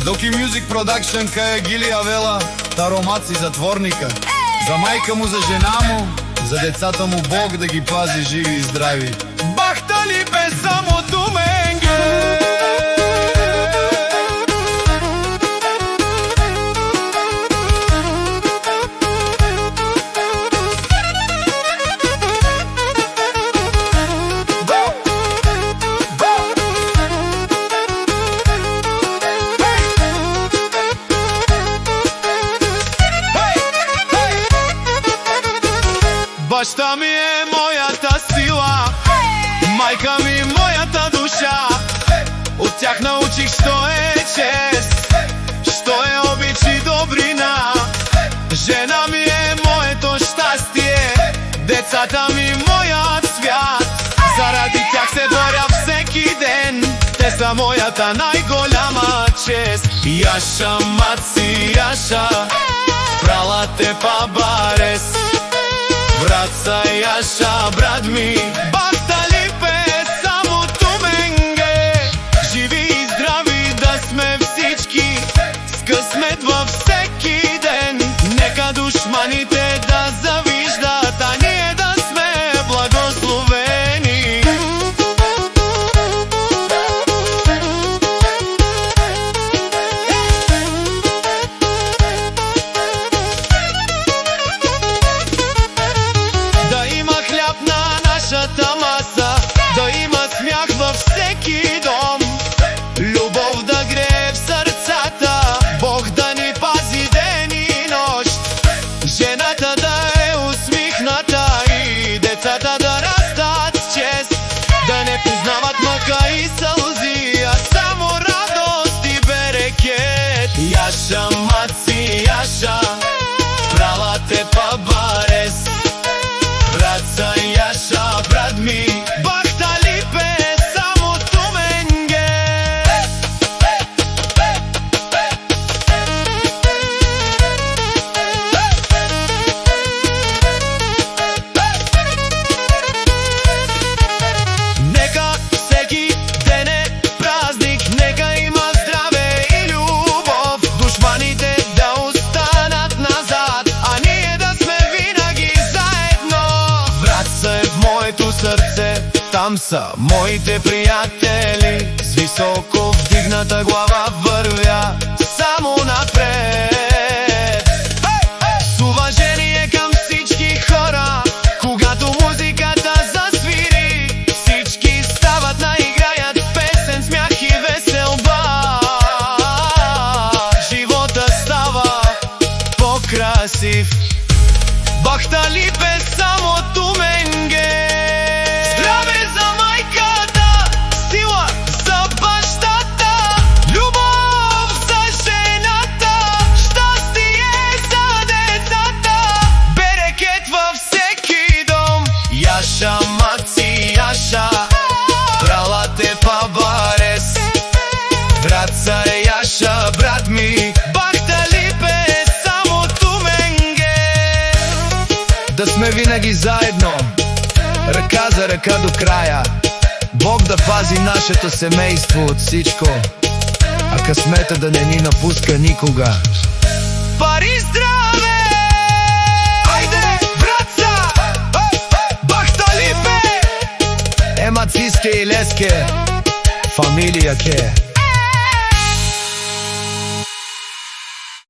Доки Music Production каја Гили Авела, таромаци затворника. За мајка му, за жена му, за децата му Бог да ги пази живи и здрави. Бахтали бе само Думенге. Баща ми е моята сила, майка ми моята душа. От тях научих що е чест, що е обич и добрина. Жена ми е моето щастие, децата ми моят свят. Заради тях се боря всеки ден, те са моята най-голяма чест. Яша, маци, Яша, прала те па барес. Братца Яша, брат ми, бахтали бе само Думенге. Живи и здрави да сме всички, с късмет във всеки ден. Нека душманите да завиждат, а ние да сме благословени. Маса, да има смях във всеки дом, любов да грее в сърцата, Бог да ни пази ден и нощ. Жената да е усмихната и децата да растат с чест, да не признават мъка и сълзи, а само радост и берекет. Яша, маци, Яша, прала те па барес. Братца Яша, брат ми, бахтали бе само Думенге. Нека всеки ден е празник, нека има здраве и любов. Душманите да останат назад, а ние да сме винаги заедно. Братца е в моето сърце, там са моите приятели. С високо вдигната глава вървя само напред. С уважение към всички хора, когато музиката засвири, всички стават на играят песен, смях и веселба. Живота става по-красив. Бахтали бе само Думенге. Здраве за майката, сила за бащата, любов за жената, щастие за децата, берекет във всеки дом. Яша, маци, Яша, прала те па барес. Братца Яша, брат ми, бахтали бе само Думенге. Да сме винаги заедно, ръка за ръка до края. Бог да пази нашето семейство от всичко, а късмета да не ни напуска никога. Пари, здраве! Айде, братца! Бахтали бе! Емациске и леске, фамилия ке.